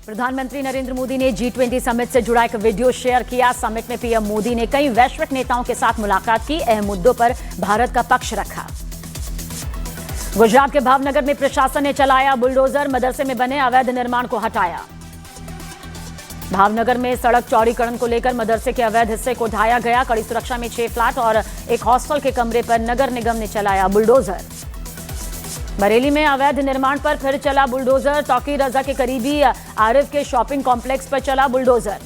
प्रधानमंत्री नरेंद्र मोदी ने G20 summit से जुड़ा एक वीडियो शेयर किया। समिट में पीएम मोदी ने कई वैश्विक नेताओं के साथ मुलाकात की, अहम मुद्दों पर भारत का पक्ष रखा। गुजरात के भावनगर में प्रशासन ने चलाया बुलडोजर, मदरसे में बने अवैध निर्माण को हटाया। भावनगर में सड़क चौड़ीकरण को लेकर मदरसे के अवैध हिस्से को ढाया गया। कड़ी सुरक्षा में 6 फ्लैट और एक हॉस्टल के कमरे पर नगर निगम ने चलाया बुलडोजर। बरेली में अवैध निर्माण पर फिर चला बुलडोजर। तौकीर रजा के करीबी आरिफ के शॉपिंग कॉम्प्लेक्स पर चला बुलडोजर।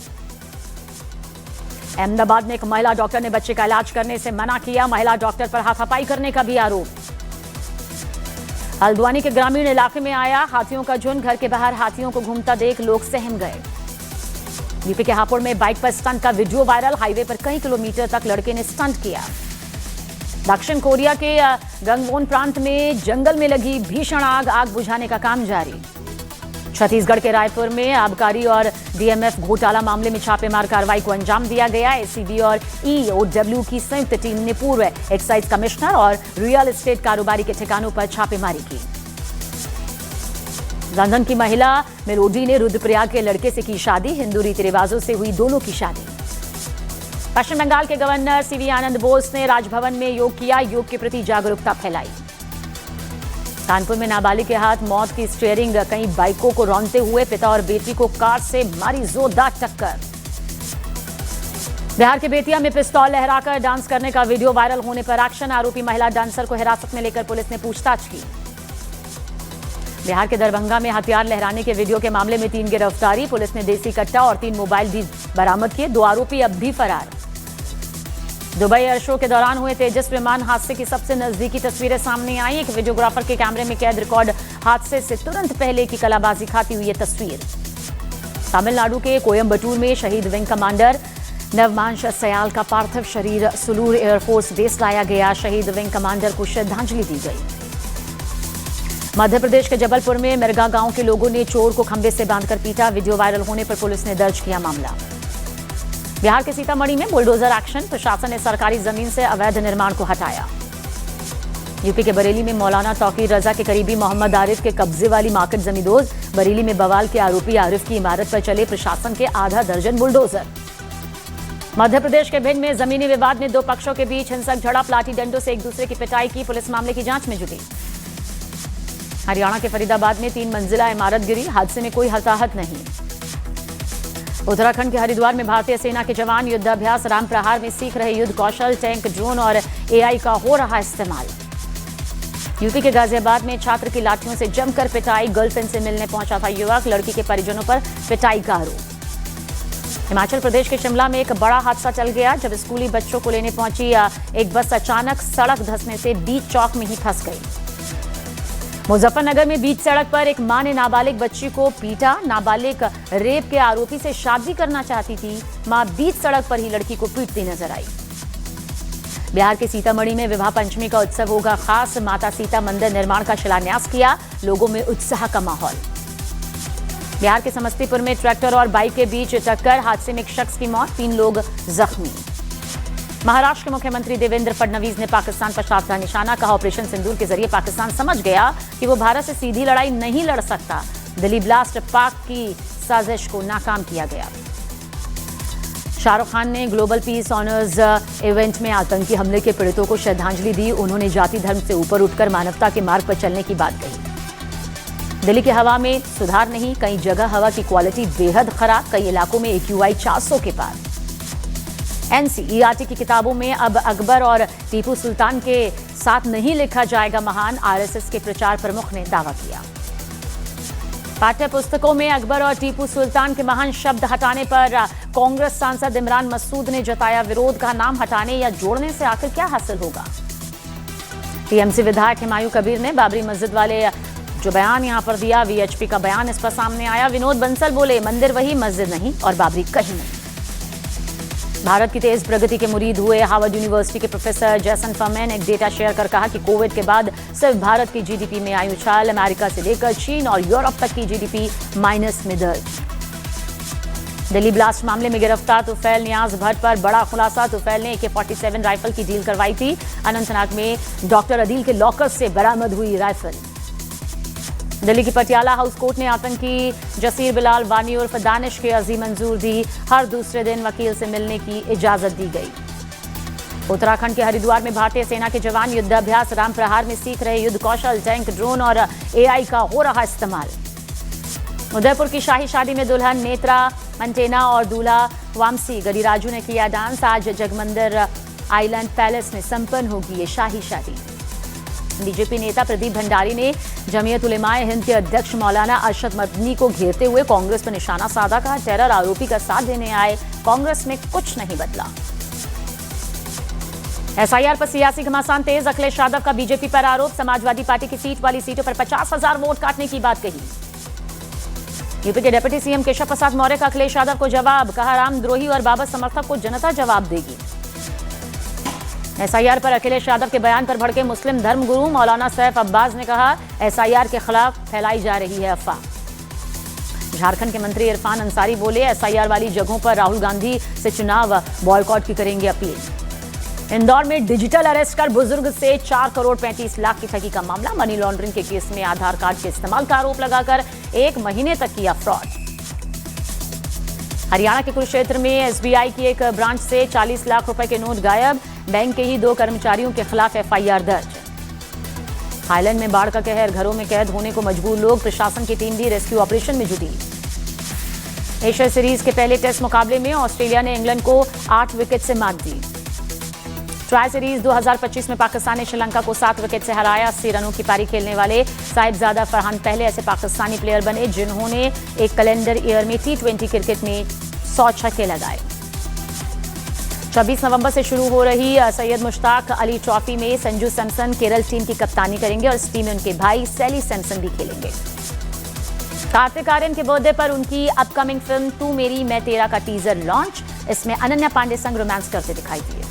अहमदाबाद में एक महिला डॉक्टर ने बच्चे का इलाज करने से मना किया। महिला डॉक्टर पर हाथापाई करने का भी आरोप। हल्द्वानी के ग्रामीण इलाके में आया हाथियों का झुंड। घर के बाहर हाथियों को घूमता देख लोग सहम गए। यूपी के हापुड़ में बाइक पर स्टंट का वीडियो वायरल। हाईवे पर कई किलोमीटर तक लड़के ने स्टंट किया। दक्षिण कोरिया के गंगवोन प्रांत में जंगल में लगी भीषण आग बुझाने का काम जारी। छत्तीसगढ़ के रायपुर में आबकारी और डीएमएफ घोटाला मामले में छापेमार कार्रवाई को अंजाम दिया गया। एसीबी और ईओडब्ल्यू की संयुक्त टीम ने पूर्व एक्साइज कमिश्नर और रियल एस्टेट कारोबारी के ठिकानों पर छापेमारी की। लंदन की महिला मेलोडी ने रुद्रप्रयाग के लड़के से की शादी। हिंदू रीति रिवाजों से हुई दोनों की शादी। पश्चिम बंगाल के गवर्नर सीवी आनंद बोस ने राजभवन में योग किया। योग के प्रति जागरूकता फैलाई। कानपुर में नाबालिग के हाथ मौत की स्टीयरिंग, कई बाइकों को रौंदते हुए पिता और बेटी को कार से मारी जोरदार टक्कर। बिहार के बेतिया में पिस्तौल लहराकर डांस करने का वीडियो वायरल होने पर एक्शन। आरोपी महिला डांसर को हिरासत में लेकर पुलिस ने पूछताछ की। बिहार के दरभंगा में हथियार लहराने के वीडियो के मामले में 3 गिरफ्तारी। पुलिस ने देसी कट्टा और 3 मोबाइल भी बरामद किए। 2 आरोपी अब भी फरार। दुबई एयर शो के दौरान हुए तेजस विमान हादसे की सबसे नजदीकी तस्वीरें सामने आई। एक वीडियोग्राफर के कैमरे में कैद रिकॉर्ड हादसे से तुरंत पहले की कलाबाजी खाती हुई ये तस्वीर। तमिलनाडु के कोयम्बटूर में शहीद विंग कमांडर नवमांश सयाल का पार्थिव शरीर सुलूर एयरफोर्स बेस लाया गया। शहीद विंग कमांडर को श्रद्धांजलि दी गई। मध्य प्रदेश के जबलपुर में मिर्गा गांव के लोगों ने चोर को खंबे से बांधकर पीटा। वीडियो वायरल होने पर पुलिस ने दर्ज किया मामला। बिहार के सीतामढ़ी में बुलडोजर एक्शन। प्रशासन ने सरकारी जमीन से अवैध निर्माण को हटाया। यूपी के बरेली में मौलाना तौकीर रजा के करीबी मोहम्मद आरिफ के कब्जे वाली मार्केट जमींदोज। बरेली में बवाल के आरोपी आरिफ की इमारत पर चले प्रशासन के आधा दर्जन बुलडोजर। मध्य प्रदेश के भिंड में जमीनी विवाद में 2 पक्षों के बीच हिंसक झड़प। लाठी डंडों से एक दूसरे की पिटाई की। पुलिस मामले की जांच में जुटी। हरियाणा के फरीदाबाद में 3 मंजिला इमारत गिरी। हादसे में कोई हताहत नहीं। उत्तराखंड के हरिद्वार में भारतीय सेना के जवान युद्धाभ्यास। राम प्रहार में सीख रहे युद्ध कौशल। टैंक, ड्रोन और एआई का हो रहा इस्तेमाल। यूपी के गाजियाबाद में छात्र की लाठियों से जमकर पिटाई। गर्लफ्रेंड से मिलने पहुंचा था युवक। लड़की के परिजनों पर पिटाई का आरोप। हिमाचल प्रदेश के शिमला में एक बड़ा हादसा टल गया जब स्कूली बच्चों को लेने पहुंची एक बस अचानक सड़क धंसने से बीच चौक में ही फंस गई। मुजफ्फरनगर में बीच सड़क पर एक मां ने नाबालिग बच्ची को पीटा। नाबालिग रेप के आरोपी से शादी करना चाहती थी। मां बीच सड़क पर ही लड़की को पीटती नजर आई। बिहार के सीतामढ़ी में विवाह पंचमी का उत्सव होगा खास। माता सीता मंदिर निर्माण का शिलान्यास किया। लोगों में उत्साह का माहौल। बिहार के समस्तीपुर में ट्रैक्टर और बाइक के बीच टक्कर। हादसे में एक शख्स की मौत, 3 लोग जख्मी। महाराष्ट्र के मुख्यमंत्री देवेंद्र फडणवीस ने पाकिस्तान पर साधा निशाना। कहा ऑपरेशन सिंदूर के जरिए पाकिस्तान समझ गया कि वो भारत से सीधी लड़ाई नहीं लड़ सकता। दिल्ली ब्लास्ट पाक की साजिश को नाकाम किया गया। शाहरुख खान ने ग्लोबल पीस ऑनर्स इवेंट में आतंकी हमले के पीड़ितों को श्रद्धांजलि दी। उन्होंने जाति धर्म से ऊपर उठकर मानवता के मार्ग पर चलने की बात कही। दिल्ली की हवा में सुधार नहीं। कई जगह हवा की क्वालिटी बेहद खराब। कई इलाकों में AQI 400 के पार। NCERT की किताबों में अब अकबर और टीपू सुल्तान के साथ नहीं लिखा जाएगा महान। RSS के प्रचार प्रमुख ने दावा किया। पाठ्य पुस्तकों में अकबर और टीपू सुल्तान के महान शब्द हटाने पर कांग्रेस सांसद इमरान मसूद ने जताया विरोध। का नाम हटाने या जोड़ने से आखिर क्या हासिल होगा। टीएमसी विधायक हुमायूं कबीर ने बाबरी मस्जिद वाले जो बयान यहां पर दिया, VHP का बयान इस पर सामने आया। विनोद बंसल बोले मंदिर वही, मस्जिद नहीं और बाबरी कहीं नहीं। भारत की तेज प्रगति के मुरीद हुए हार्वर्ड यूनिवर्सिटी के प्रोफेसर जैसन फर्मैन ने एक डेटा शेयर कर कहा कि कोविड के बाद सिर्फ भारत की जीडीपी में आई उछाल। अमेरिका से लेकर चीन और यूरोप तक की जीडीपी माइनस में दर्ज। दिल्ली ब्लास्ट मामले में गिरफ्तार तुफैल नियाज भट्ट पर बड़ा खुलासा। तुफैल ने AK-47 राइफल की डील करवाई थी। अनंतनाग में डॉक्टर अदील के लॉकर से बरामद हुई राइफल। दिल्ली की पटियाला हाउस कोर्ट ने आतंकी जसीर बिलाल वानी उर्फ दानिश की अर्जी मंजूर दी। हर दूसरे दिन वकील से मिलने की इजाजत दी गई। उत्तराखंड के हरिद्वार में भारतीय सेना के जवान युद्धाभ्यास राम प्रहार में सीख रहे युद्ध कौशल, टैंक, ड्रोन और एआई का हो रहा इस्तेमाल। उदयपुर की शाही शादी में दुल्हन नेत्रा मंटेना और दूल्हा वामसी गरीराजू ने किया डांस। आज जगमंदिर आइलैंड पैलेस में संपन्न होगी ये शाही शादी। बीजेपी नेता प्रदीप भंडारी ने जमीयत उलेमाए हिंद के अध्यक्ष मौलाना अरशद मदनी को घेरते हुए कांग्रेस पर निशाना साधा। कहा, टेरर आरोपी का साथ देने आए कांग्रेस में कुछ नहीं बदला। एसआईआर पर सियासी घमासान तेज। अखिलेश यादव का बीजेपी पर आरोप। समाजवादी पार्टी की सीट वाली सीटों पर 50,000 वोट काटने की बात कही। यूपी के डिप्टी सीएम केशव प्रसाद मौर्य का अखिलेश यादव को जवाब। कहा, रामद्रोही और बाबा समर्थक को जनता जवाब देगी। एसआईआर पर अखिलेश यादव के बयान पर भड़के मुस्लिम धर्मगुरु मौलाना सैफ अब्बास ने कहा, एसआईआर के खिलाफ फैलाई जा रही है अफवाह। झारखंड के मंत्री इरफान अंसारी बोले, एसआईआर वाली जगहों पर राहुल गांधी से चुनाव बॉयकॉट की करेंगे अपील। इंदौर में डिजिटल अरेस्ट कर बुजुर्ग से 4 करोड़ 35 लाख की ठगी का मामला। मनी लॉन्ड्रिंग के केस में आधार कार्ड के इस्तेमाल का आरोप लगाकर 1 महीने तक किया फ्रॉड। हरियाणा के कुरुक्षेत्र में एसबीआई की एक ब्रांच से 40 लाख रुपए के नोट गायब। बैंक के ही 2 कर्मचारियों के खिलाफ एफआईआर दर्ज। थाईलैंड में बाढ़ का कहर, घरों में कैद होने को मजबूर लोग। प्रशासन की टीम भी रेस्क्यू ऑपरेशन में जुटी। एशिया सीरीज के पहले टेस्ट मुकाबले में ऑस्ट्रेलिया ने इंग्लैंड को 8 विकेट से मात दी। ट्राई सीरीज 2025 में पाकिस्तान ने श्रीलंका को 7 विकेट से हराया। 80 रनों की पारी खेलने वाले साहिबजादा फरहान पहले ऐसे पाकिस्तानी प्लेयर बने जिन्होंने एक कैलेंडर ईयर में T20 क्रिकेट में 100 छक्के लगाए। 26 नवंबर से शुरू हो रही सैयद मुश्ताक अली ट्रॉफी में संजू सैमसन केरल टीम की कप्तानी करेंगे और इस टीम में उनके भाई सैली सैमसन भी खेलेंगे। कार्तिक आर्यन के बर्थडे पर उनकी अपकमिंग फिल्म तू मेरी मैं तेरा का टीजर लॉन्च। इसमें अनन्या पांडे संग रोमांस करते दिखाई दिए।